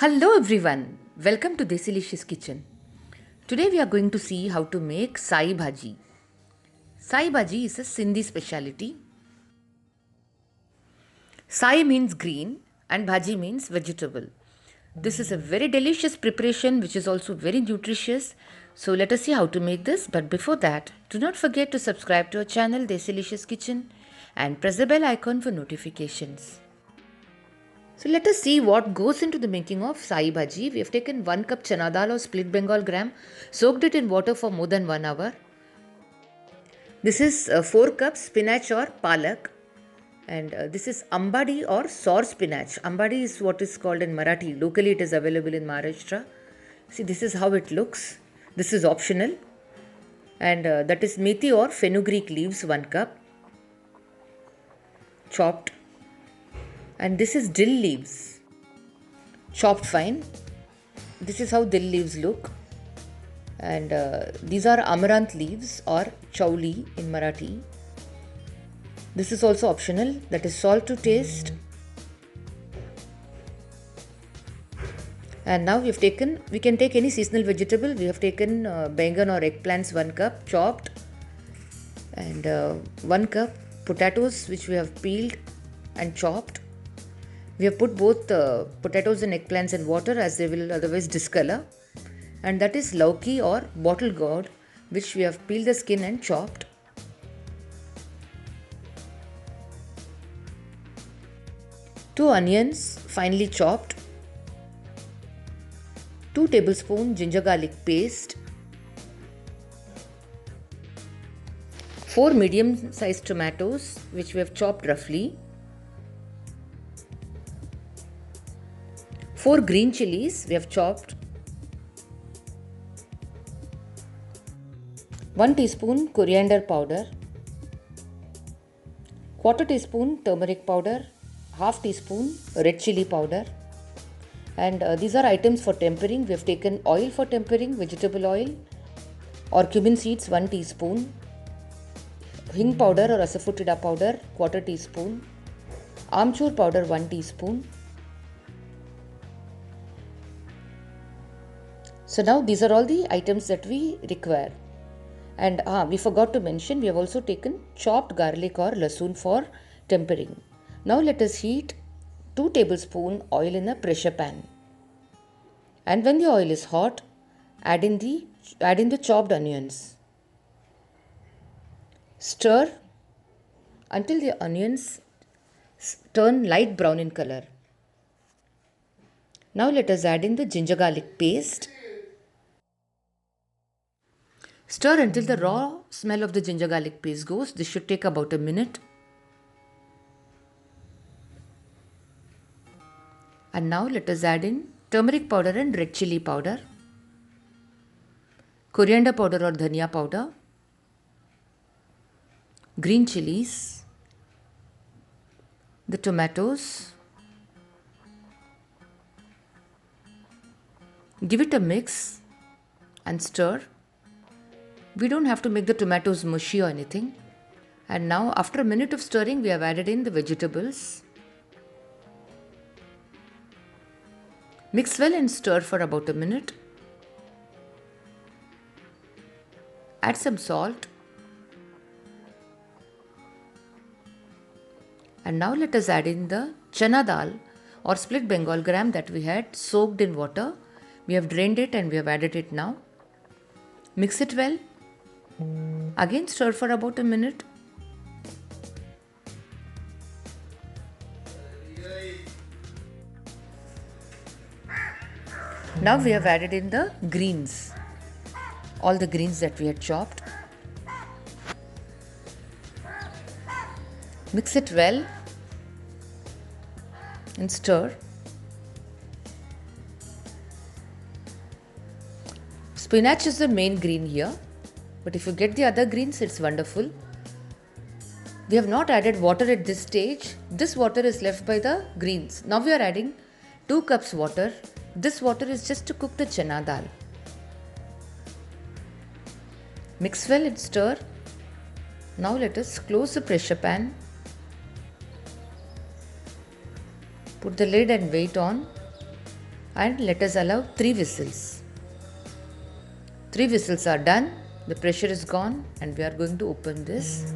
Hello everyone, welcome to Desilicious Kitchen. Today we are going to see how to make Sai Bhaji. Sai Bhaji is a Sindhi speciality. Sai means green and Bhaji means vegetable. This is a very delicious preparation which is also very nutritious. So let us see how to make this. But before that, do not forget to subscribe to our channel Desilicious Kitchen and press the bell icon for notifications. So let us see what goes into the making of Sai Bhaji. We have taken 1 cup chana dal or split Bengal gram, soaked it in water for more than 1 hour. This is 4 cups spinach or palak, and this is ambadi or sour spinach. Ambadi is what is called in Marathi. Locally it is available in Maharashtra. See, this is how it looks. This is optional, and that is methi or fenugreek leaves 1 cup chopped. And this is dill leaves, chopped fine. This is how dill leaves look. And these are amaranth leaves or chauli in Marathi. This is also optional, that is salt to taste. And now we can take any seasonal vegetable. We have taken bengan or eggplants 1 cup chopped, and 1 cup potatoes which we have peeled and chopped. We have put both potatoes and eggplants in water as they will otherwise discolor. And that is lauki or bottle gourd which we have peeled the skin and chopped. Two onions finely chopped. 2 tablespoons ginger garlic paste. 4 medium sized tomatoes which we have chopped roughly. 4 green chilies we have chopped. 1 teaspoon coriander powder. Quarter teaspoon turmeric powder. Half teaspoon red chili powder. And these are items for tempering. We have taken oil for tempering, vegetable oil or cumin seeds 1 teaspoon. Hing powder or asafoetida powder quarter teaspoon. Amchur powder 1 teaspoon. So now these are all the items that we require. And we forgot to mention, we have also taken chopped garlic or lasoon for tempering. Now let us heat 2 tablespoons oil in a pressure pan. And when the oil is hot, add in the chopped onions. Stir until the onions turn light brown in color. Now let us add in the ginger garlic paste. Stir until the raw smell of the ginger garlic paste goes. This should take about a minute. And now let us add in turmeric powder and red chili powder, coriander powder or dhania powder, green chilies, the tomatoes. Give it a mix and stir. We don't have to make the tomatoes mushy or anything. And now after a minute of stirring, we have added in the vegetables. Mix well and stir for about a minute. Add some salt. And now let us add in the chana dal or split Bengal gram that we had soaked in water. We have drained it and we have added it now. Mix it well. Again stir for about a minute. Now we have added in the greens, all the greens that we had chopped. Mix it well and stir. Spinach is the main green here, but if you get the other greens, it's wonderful. We have not added water at this stage. This water is left by the greens. Now we are adding 2 cups water. This water is just to cook the chana dal. Mix well and stir. Now let us close the pressure pan. Put the lid and wait on. and let us allow 3 whistles. 3 whistles are done, the pressure is gone, and we are going to open this.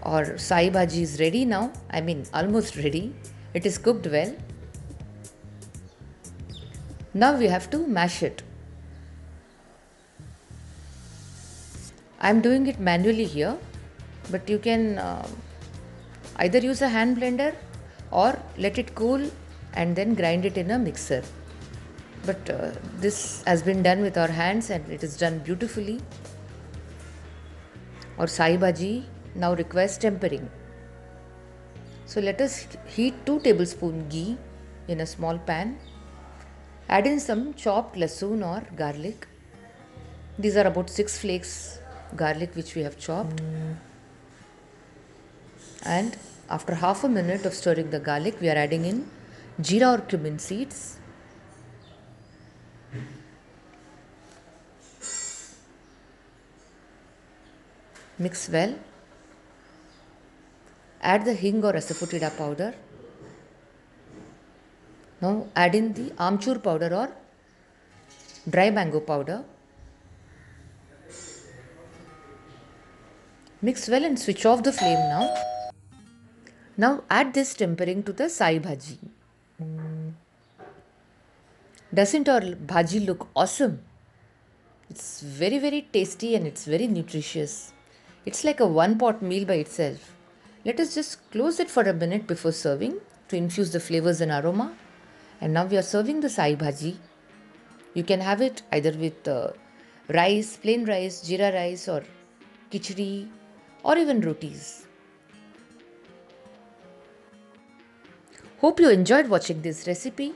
Our sai bhaji is ready now, almost ready. It is cooked well. Now we have to mash it. I am doing it manually here, but you can either use a hand blender or let it cool and then grind it in a mixer. But this has been done with our hands and it is done beautifully. Our sai bhaji now requires tempering. So let us heat 2 tablespoon ghee in a small pan. Add in some chopped lasoon or garlic. These are about 6 flakes garlic which we have chopped. And after half a minute of stirring the garlic, we are adding in jeera or cumin seeds. Mix well. Add the hing or asafoetida powder. Now add in the amchur powder or dry mango powder. Mix well and switch off the flame now. Now add this tempering to the sai bhaji. Doesn't our bhaji look awesome? It's very tasty and it's very nutritious. It's like a one pot meal by itself. Let us just close it for a minute before serving to infuse the flavors and aroma. And now we are serving the sai bhaji. You can have it either with rice, plain rice, jeera rice or khichdi or even rotis. Hope you enjoyed watching this recipe.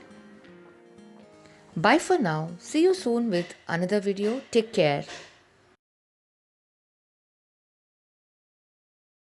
Bye for now. See you soon with another video. Take care.